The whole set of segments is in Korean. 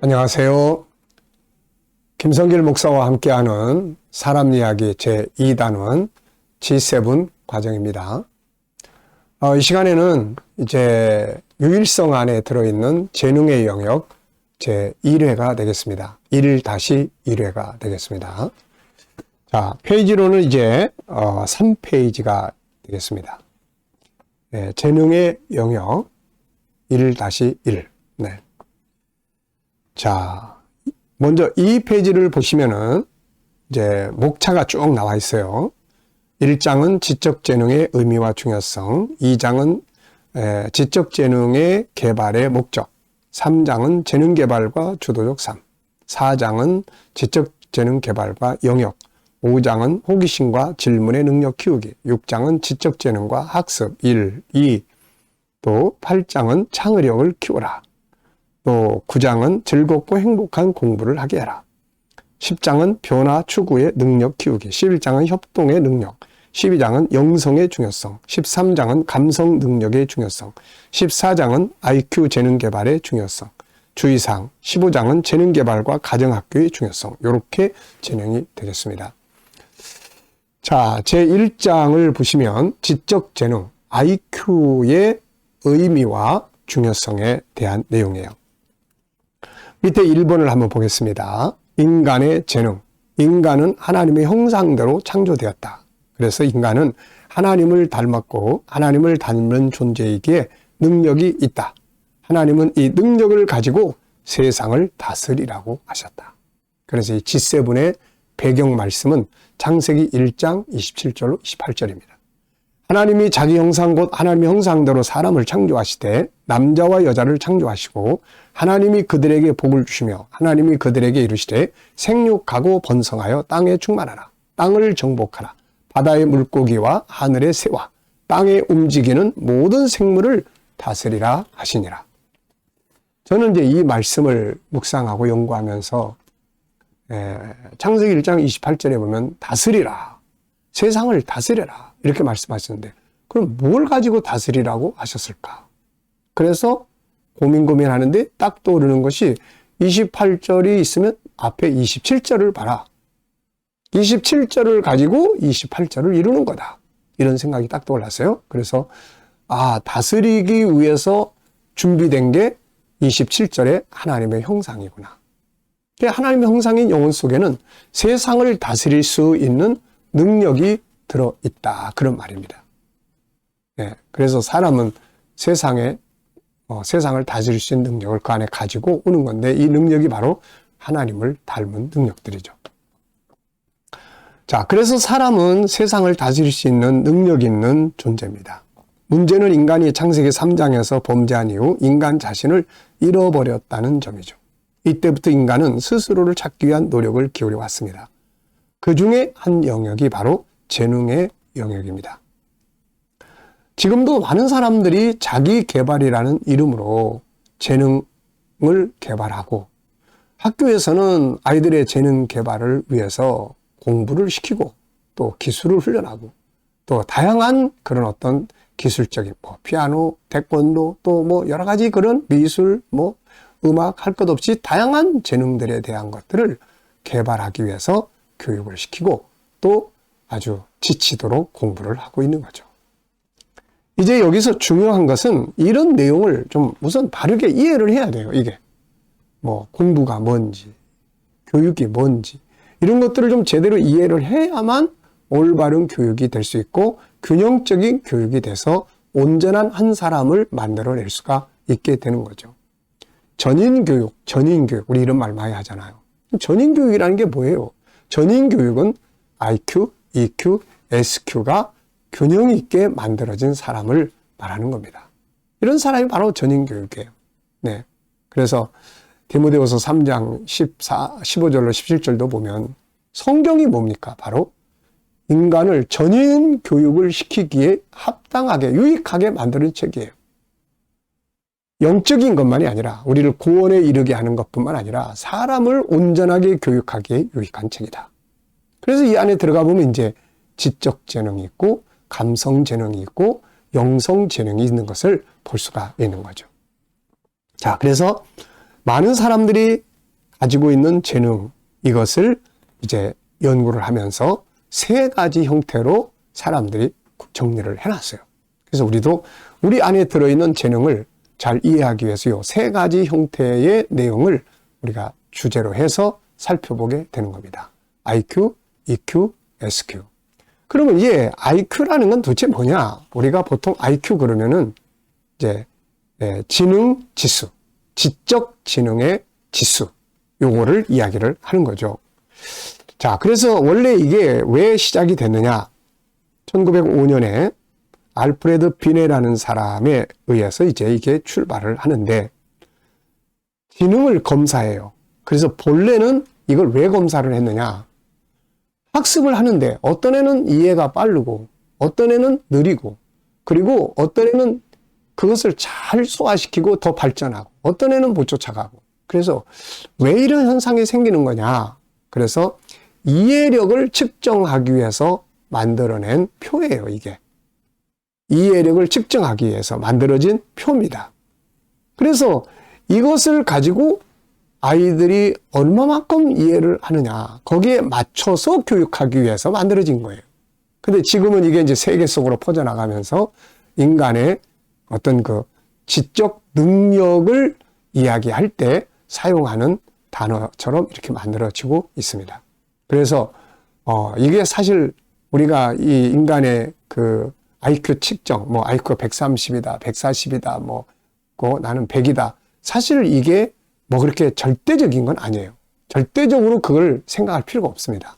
안녕하세요. 김성길 목사와 함께하는 사람 이야기 제2단원 G7 과정입니다. 이 시간에는 이제 유일성 안에 들어있는 재능의 영역 제1회가 되겠습니다. 1-1회가 되겠습니다. 자, 페이지로는 이제 3페이지가 되겠습니다. 네, 재능의 영역 1-1. 네. 자, 먼저 이 페이지를 보시면은 이제 목차가 쭉 나와 있어요. 1장은 지적재능의 의미와 중요성, 2장은 지적재능의 개발의 목적, 3장은 재능개발과 주도적 삶, 4장은 지적재능 개발과 영역, 5장은 호기심과 질문의 능력 키우기, 6장은 지적재능과 학습 1, 2, 또 8장은 창의력을 키워라. 또 9장은 즐겁고 행복한 공부를 하게 해라. 10장은 변화 추구의 능력 키우기, 11장은 협동의 능력, 12장은 영성의 중요성, 13장은 감성 능력의 중요성, 14장은 IQ 재능 개발의 중요성, 주의사항, 15장은 재능 개발과 가정학교의 중요성, 이렇게 진행이 되겠습니다. 자, 제1장을 보시면 지적 재능, IQ의 의미와 중요성에 대한 내용이에요. 밑에 1번을 한번 보겠습니다. 인간의 재능. 인간은 하나님의 형상대로 창조되었다. 그래서 인간은 하나님을 닮았고 하나님을 닮은 존재이기에 능력이 있다. 하나님은 이 능력을 가지고 세상을 다스리라고 하셨다. 그래서 이 G7의 배경 말씀은 창세기 1장 27절로 28절입니다. 하나님이 자기 형상 곧 하나님의 형상대로 사람을 창조하시되 남자와 여자를 창조하시고 하나님이 그들에게 복을 주시며 하나님이 그들에게 이르시되 생육하고 번성하여 땅에 충만하라. 땅을 정복하라. 바다의 물고기와 하늘의 새와 땅에 움직이는 모든 생물을 다스리라 하시니라. 저는 이제 이 말씀을 묵상하고 연구하면서 창세기 1장 28절에 보면 다스리라. 세상을 다스려라. 이렇게 말씀하셨는데 그럼 뭘 가지고 다스리라고 하셨을까? 그래서 고민하는데 딱 떠오르는 것이 28절이 있으면 앞에 27절을 봐라. 27절을 가지고 28절을 이루는 거다. 이런 생각이 딱 떠올랐어요. 그래서 다스리기 위해서 준비된 게 27절의 하나님의 형상이구나. 하나님의 형상인 영혼 속에는 세상을 다스릴 수 있는 능력이 들어있다. 그런 말입니다. 네, 그래서 사람은 세상을 다스릴 수 있는 능력을 그 안에 가지고 오는 건데 이 능력이 바로 하나님을 닮은 능력들이죠. 자, 그래서 사람은 세상을 다스릴 수 있는 능력 있는 존재입니다. 문제는 인간이 창세기 3장에서 범죄한 이후 인간 자신을 잃어버렸다는 점이죠. 이때부터 인간은 스스로를 찾기 위한 노력을 기울여 왔습니다. 그 중에 한 영역이 바로 재능의 영역입니다. 지금도 많은 사람들이 자기 개발이라는 이름으로 재능을 개발하고 학교에서는 아이들의 재능 개발을 위해서 공부를 시키고 또 기술을 훈련하고 또 다양한 그런 어떤 기술적인 피아노, 태권도 또 여러 가지 그런 미술, 음악 할 것 없이 다양한 재능들에 대한 것들을 개발하기 위해서 교육을 시키고 또 아주 지치도록 공부를 하고 있는 거죠. 이제 여기서 중요한 것은 이런 내용을 좀 우선 바르게 이해를 해야 돼요. 이게 공부가 뭔지, 교육이 뭔지 이런 것들을 좀 제대로 이해를 해야만 올바른 교육이 될 수 있고 균형적인 교육이 돼서 온전한 한 사람을 만들어낼 수가 있게 되는 거죠. 전인교육, 우리 이런 말 많이 하잖아요. 전인교육이라는 게 뭐예요? 전인교육은 IQ, EQ, SQ가 균형 있게 만들어진 사람을 말하는 겁니다. 이런 사람이 바로 전인교육이에요. 네. 그래서 디모데후서 3장 15절로 17절도 보면 성경이 뭡니까? 바로 인간을 전인 교육을 시키기에 합당하게, 유익하게 만드는 책이에요. 영적인 것만이 아니라 우리를 구원에 이르게 하는 것뿐만 아니라 사람을 온전하게 교육하기에 유익한 책이다. 그래서 이 안에 들어가 보면 이제 지적 재능이 있고 감성 재능이 있고 영성 재능이 있는 것을 볼 수가 있는 거죠. 자, 그래서 많은 사람들이 가지고 있는 재능, 이것을 이제 연구를 하면서 세 가지 형태로 사람들이 정리를 해놨어요. 그래서 우리도 우리 안에 들어있는 재능을 잘 이해하기 위해서 이 세 가지 형태의 내용을 우리가 주제로 해서 살펴보게 되는 겁니다. IQ, EQ, SQ. 그러면 이 IQ라는 건 도대체 뭐냐? 우리가 보통 IQ 그러면은 이제 지능 지수, 지적 지능의 지수, 요거를 이야기를 하는 거죠. 자, 그래서 원래 이게 왜 시작이 됐느냐? 1905년에 알프레드 비네라는 사람에 의해서 이제 이게 출발을 하는데, 지능을 검사해요. 그래서 본래는 이걸 왜 검사를 했느냐? 학습을 하는데 어떤 애는 이해가 빠르고 어떤 애는 느리고, 그리고 어떤 애는 그것을 잘 소화시키고 더 발전하고 어떤 애는 못 쫓아가고. 그래서 왜 이런 현상이 생기는 거냐? 그래서 이해력을 측정하기 위해서 만들어낸 표예요, 이게. 이해력을 측정하기 위해서 만들어진 표입니다. 그래서 이것을 가지고 아이들이 얼마만큼 이해를 하느냐, 거기에 맞춰서 교육하기 위해서 만들어진 거예요. 근데 지금은 이게 이제 세계 속으로 퍼져나가면서 인간의 어떤 그 지적 능력을 이야기할 때 사용하는 단어처럼 이렇게 만들어지고 있습니다. 그래서 이게 사실 우리가 이 인간의 그 IQ 측정, 뭐 IQ가 130이다, 140이다, 뭐 나는 100이다. 사실 이게 뭐 그렇게 절대적인 건 아니에요. 절대적으로 그걸 생각할 필요가 없습니다.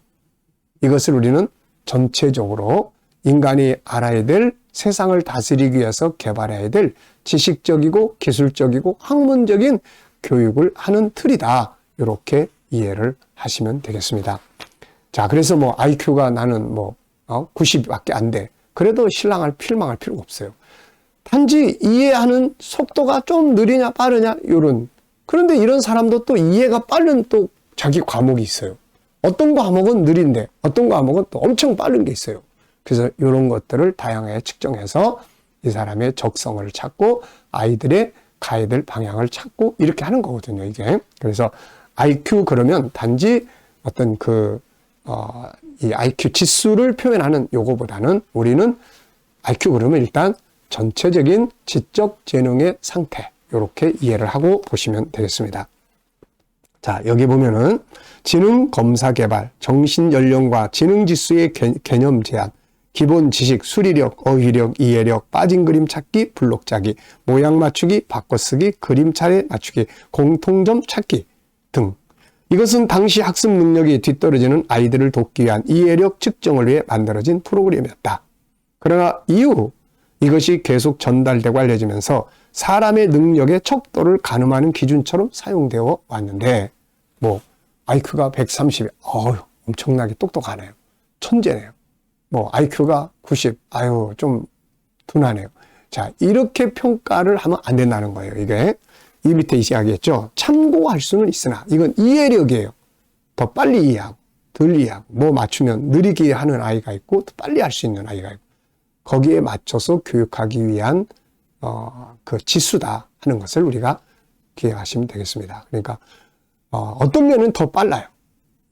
이것을 우리는 전체적으로 인간이 알아야 될, 세상을 다스리기 위해서 개발해야 될 지식적이고 기술적이고 학문적인 교육을 하는 틀이다. 이렇게 이해를 하시면 되겠습니다. 자, 그래서 뭐 IQ가 나는 90밖에 안 돼. 그래도 실망할 필요가 없어요. 단지 이해하는 속도가 좀 느리냐 빠르냐 이런. 그런데 이런 사람도 또 이해가 빠른 또 자기 과목이 있어요. 어떤 과목은 느린데 어떤 과목은 또 엄청 빠른 게 있어요. 그래서 이런 것들을 다양하게 측정해서 이 사람의 적성을 찾고 아이들의 가야 될 방향을 찾고 이렇게 하는 거거든요, 이게. 그래서 IQ 그러면 단지 어떤 이 IQ 지수를 표현하는 요거보다는 우리는 IQ 그러면 일단 전체적인 지적 재능의 상태, 이렇게 이해를 하고 보시면 되겠습니다. 자, 여기 보면은 지능 검사 개발, 정신 연령과 지능 지수의 개념 제안, 기본 지식, 수리력, 어휘력, 이해력, 빠진 그림 찾기, 블록 짜기, 모양 맞추기, 바꿔쓰기, 그림 차례 맞추기, 공통점 찾기 등. 이것은 당시 학습 능력이 뒤떨어지는 아이들을 돕기 위한 이해력 측정을 위해 만들어진 프로그램이었다. 그러나 이후 이것이 계속 전달되고 알려지면서 사람의 능력의 척도를 가늠하는 기준처럼 사용되어 왔는데, 뭐 IQ가 130, 엄청나게 똑똑하네요. 천재네요. 뭐 IQ가 90, 좀 둔하네요. 자, 이렇게 평가를 하면 안 된다는 거예요. 이게 이 밑에 이야기했죠. 참고할 수는 있으나 이건 이해력이에요. 더 빨리 이해하고 덜 이해하고, 뭐 맞추면 느리게 하는 아이가 있고 더 빨리 할 수 있는 아이가 있고, 거기에 맞춰서 교육하기 위한 그 지수다 하는 것을 우리가 기억하시면 되겠습니다. 그러니까 어떤 면은 더 빨라요.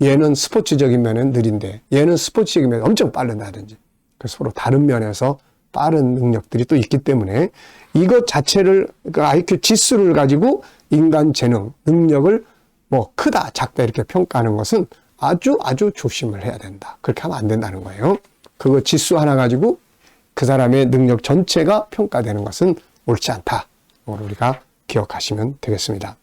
얘는 스포츠적인 면은 느린데 얘는 스포츠적인 면은 엄청 빠른다든지, 그래서 서로 다른 면에서 빠른 능력들이 또 있기 때문에 이것 자체를, 그 IQ 지수를 가지고 인간 재능, 능력을 뭐 크다, 작다 이렇게 평가하는 것은 아주 조심을 해야 된다. 그렇게 하면 안 된다는 거예요. 그거 지수 하나 가지고 그 사람의 능력 전체가 평가되는 것은 옳지 않다. 이걸 우리가 기억하시면 되겠습니다.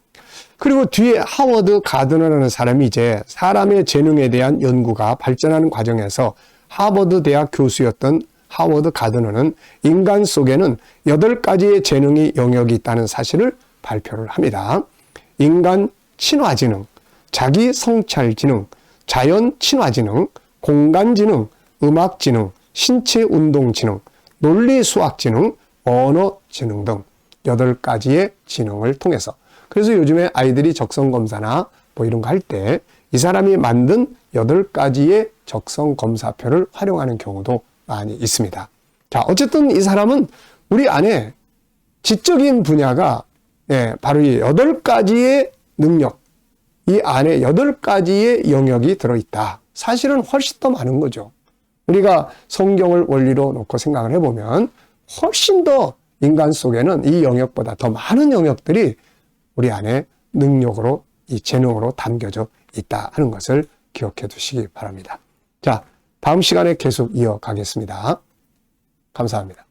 그리고 뒤에 하워드 가드너라는 사람이 이제 사람의 재능에 대한 연구가 발전하는 과정에서 하버드 대학 교수였던 하워드 가드너는 인간 속에는 8가지의 재능이 영역이 있다는 사실을 발표를 합니다. 인간 친화지능, 자기 성찰지능, 자연 친화지능, 공간지능, 음악지능, 신체운동지능, 논리수학지능, 언어지능 등 8가지의 지능을 통해서, 그래서 요즘에 아이들이 적성검사나 뭐 이런 거 할 때 이 사람이 만든 8가지의 적성검사표를 활용하는 경우도 많이 있습니다. 자, 어쨌든 이 사람은 우리 안에 지적인 분야가 바로 이 8가지의 능력, 이 안에 8가지의 영역이 들어있다. 사실은 훨씬 더 많은 거죠. 우리가 성경을 원리로 놓고 생각을 해보면 훨씬 더 인간 속에는 이 영역보다 더 많은 영역들이 우리 안에 능력으로, 이 재능으로 담겨져 있다 하는 것을 기억해 두시기 바랍니다. 자, 다음 시간에 계속 이어가겠습니다. 감사합니다.